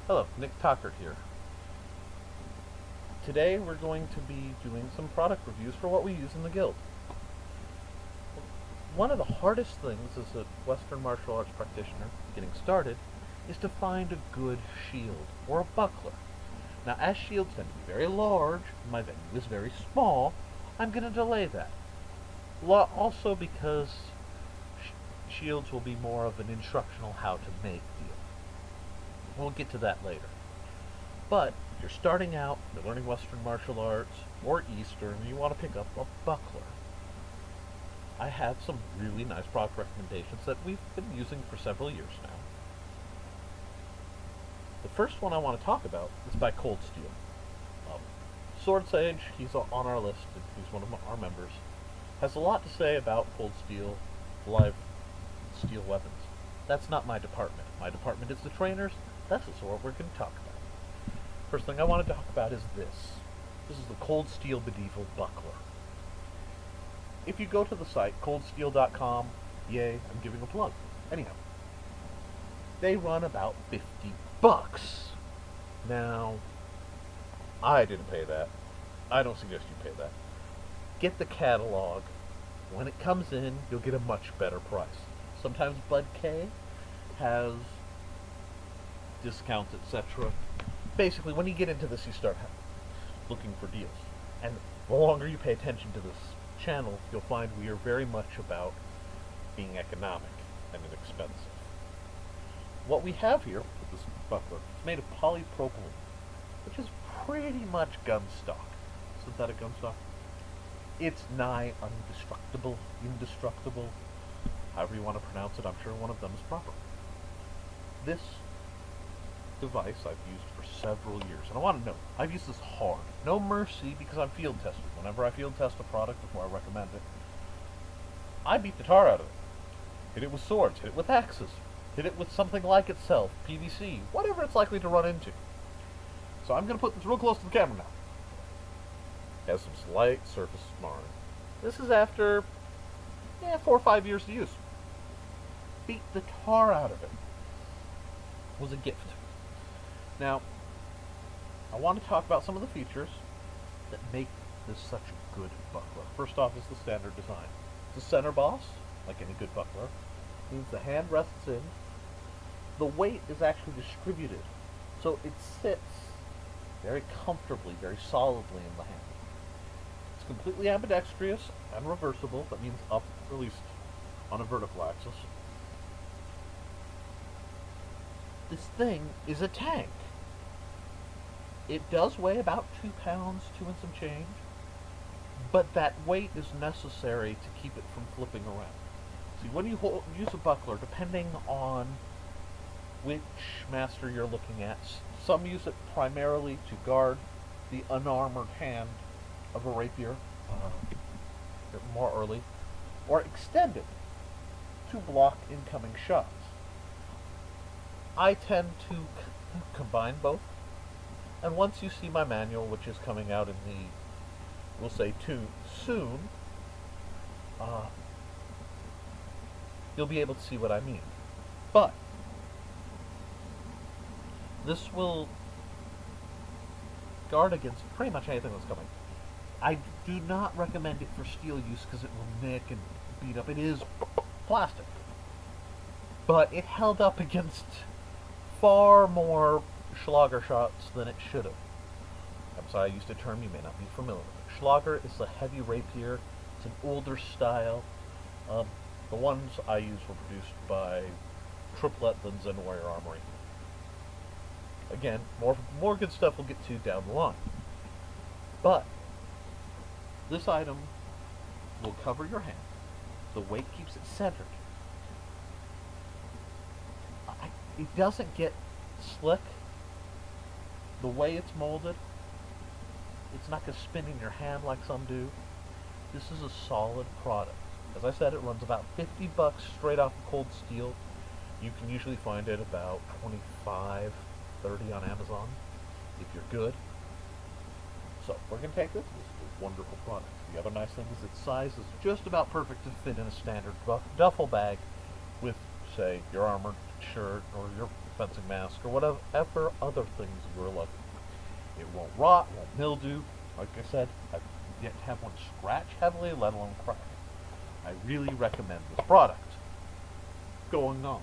Hello, Nick Tockert here. Today we're going to be doing some product reviews for what we use in the guild. One of the hardest things as a Western martial arts practitioner getting started is to find a good shield or a buckler. Now, as shields tend to be very large, and my venue is very small, I'm going to delay that. Also because shields will be more of an instructional how to make deal. We'll get to that later. But if you're starting out, you're learning Western martial arts, or Eastern, and you want to pick up a buckler, I have some really nice product recommendations that we've been using for several years now. The first one I want to talk about is by ColdSteel. Sword Sage, he's on our list, and he's one of our members, has a lot to say about ColdSteel live steel weapons. That's not my department. My department is the trainers. That's the sword we're going to talk about. First thing I want to talk about is this. This is the ColdSteel Medieval Buckler. If you go to the site, coldsteel.com, yay, I'm giving a plug. Anyhow, they run about $50. Now, I didn't pay that. I don't suggest you pay that. Get the catalog. When it comes in, you'll get a much better price. Sometimes Bud K has discounts, etc. Basically, when you get into this, you start looking for deals. And the longer you pay attention to this channel, you'll find we are very much about being economic and inexpensive. What we have here with this buckler is made of polypropylene, which is pretty much gun stock. Synthetic gun stock. It's nigh indestructible, however you want to pronounce it. I'm sure one of them is proper. This device I've used for several years, and I want to know, I've used this hard. No mercy, because I'm field tested. Whenever I field test a product before I recommend it, I beat the tar out of it. Hit it with swords, hit it with axes, hit it with something like itself, PVC, whatever it's likely to run into. So I'm going to put this real close to the camera now. It has some slight surface marring. This is after 4 or 5 years to use. Beat the tar out of it. It was a gift. Now, I want to talk about some of the features that make this such a good buckler. First off is the standard design. It's a center boss, like any good buckler. It means the hand rests in. The weight is actually distributed, so it sits very comfortably, very solidly in the hand. It's completely ambidextrous and reversible. That means up, or at least on a vertical axis. This thing is a tank. It does weigh about 2 pounds, 2 and some change, but that weight is necessary to keep it from flipping around. See, when you use a buckler, depending on which master you're looking at, some use it primarily to guard the unarmored hand of a rapier, more early, or extend it to block incoming shots. I tend to combine both, and once you see my manual, which is coming out in the, we'll say soon, you'll be able to see what I mean. But this will guard against pretty much anything that's coming. I do not recommend it for steel use because it will nick and beat up. It is plastic. But it held up against far more Schlager shots than it should have. I'm sorry, I used a term you may not be familiar with. Schlager is a heavy rapier. It's an older style. The ones I use were produced by Triplet than Zen Warrior Armory. Again, more good stuff we'll get to down the line. But this item will cover your hand. The weight keeps it centered. It doesn't get slick. The way it's molded, it's not going to spin in your hand like some do. This is a solid product. As I said, it runs about $50 straight off of ColdSteel. You can usually find it about $25, $30 on Amazon if you're good. So we're going to take this. This is a wonderful product. The other nice thing is its size is just about perfect to fit in a standard duffel bag with, say, your armored shirt or your fencing mask or whatever other things you're lucky. It won't rot, won't mildew. Like I said, I've yet to have one scratch heavily, let alone crack. I really recommend this product. Going on.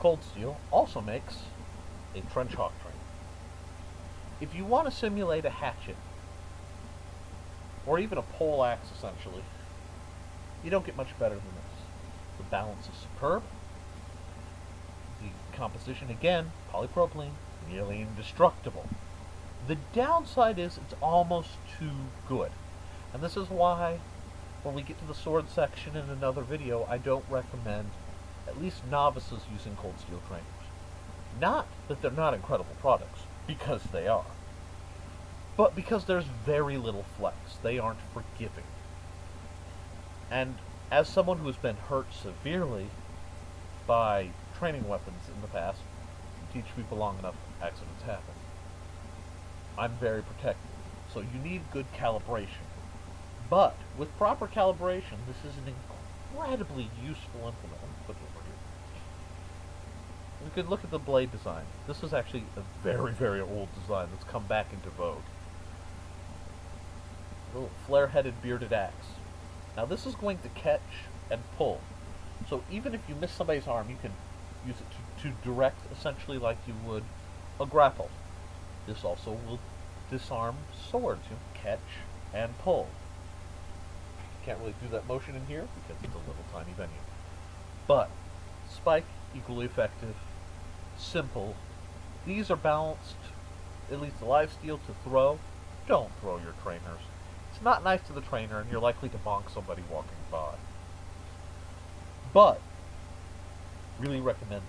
ColdSteel also makes a Trench Hawk train. If you want to simulate a hatchet, or even a pole axe essentially, you don't get much better than this. The balance is superb. The composition, again, polypropylene, nearly indestructible. The downside is it's almost too good. And this is why, when we get to the sword section in another video, I don't recommend at least novices using ColdSteel trainers. Not that they're not incredible products, because they are. But because there's very little flex. They aren't forgiving. And as someone who has been hurt severely by training weapons in the past, you teach people long enough, accidents happen. I'm very protective. So you need good calibration. But with proper calibration, this is an incredibly useful implement. Let me put it over here. You can look at the blade design. This is actually a very, very old design that's come back into vogue. A little flare-headed bearded axe. Now this is going to catch and pull. So even if you miss somebody's arm, you can use it to direct, essentially like you would a grapple. This also will disarm swords, catch and pull. Can't really do that motion in here because it's a little tiny venue. But spike, equally effective, simple. These are balanced, at least the live steel to throw. Don't throw your trainers. It's not nice to the trainer and you're likely to bonk somebody walking by. But really recommend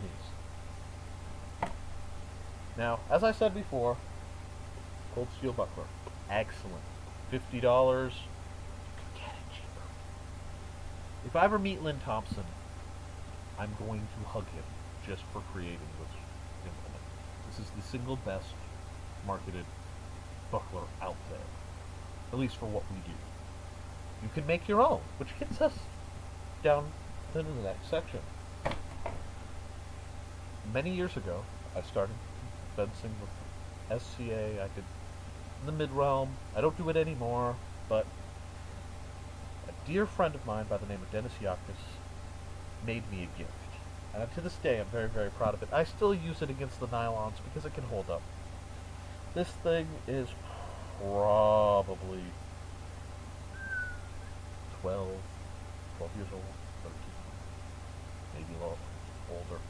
these. Now, as I said before, ColdSteel Buckler, excellent. $50. If I ever meet Lynn Thompson, I'm going to hug him just for creating this implement. This is the single best marketed buckler out there, at least for what we do. You can make your own, which gets us down into the next section. Many years ago, I started fencing with SCA. I did in the mid-realm. I don't do it anymore, but a dear friend of mine by the name of Dennis Yakis made me a gift. And to this day, I'm very, very proud of it. I still use it against the nylons because it can hold up. This thing is probably 12 years old, 13, maybe a little older.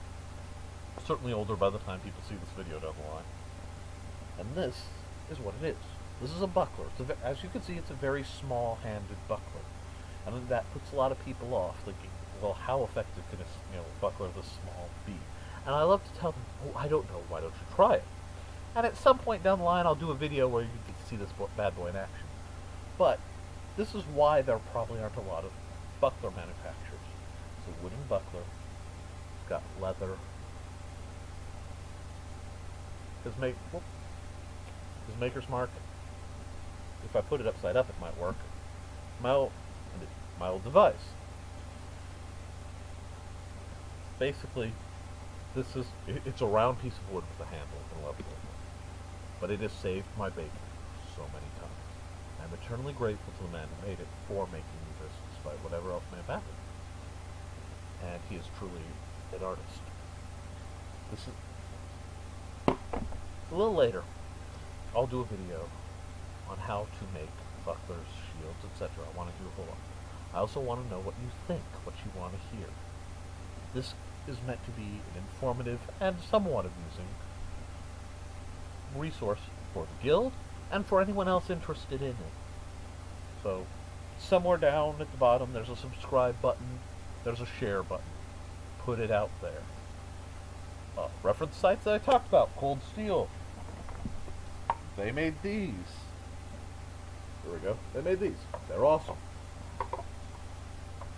Certainly older by the time people see this video down the line. And this is what it is. This is a buckler. As you can see, it's a very small-handed buckler. And that puts a lot of people off, thinking, well, how effective can a buckler this small be? And I love to tell them, oh, I don't know, why don't you try it? And at some point down the line, I'll do a video where you get to see this bad boy in action. But this is why there probably aren't a lot of buckler manufacturers. It's a wooden buckler. It's got leather. His maker's mark. If I put it upside up, it might work. My old device. Basically, it's a round piece of wood with a handle and a level. But it has saved my bacon so many times. I'm eternally grateful to the man who made it for making me this, despite whatever else may have happened. And he is truly an artist. This is a little later. I'll do a video on how to make bucklers, shields, etc. I want to do a whole lot. I also want to know what you think, what you want to hear. This is meant to be an informative and somewhat amusing resource for the guild and for anyone else interested in it. So, somewhere down at the bottom there's a subscribe button, there's a share button. Put it out there. Reference sites that I talked about, ColdSteel. They made these. There we go. They made these. They're awesome.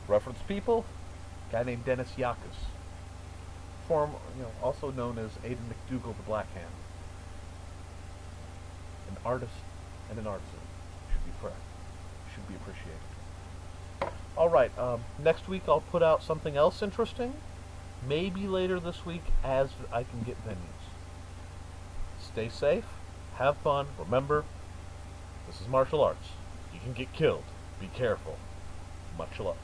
Reference people, a guy named Dennis Yakis. Also known as Aidan McDougall the Black Hand. An artist and an artisan should be appreciated. Alright, next week I'll put out something else interesting. Maybe later this week as I can get venues. Stay safe, have fun, remember, this is martial arts. You can get killed. Be careful. Much love.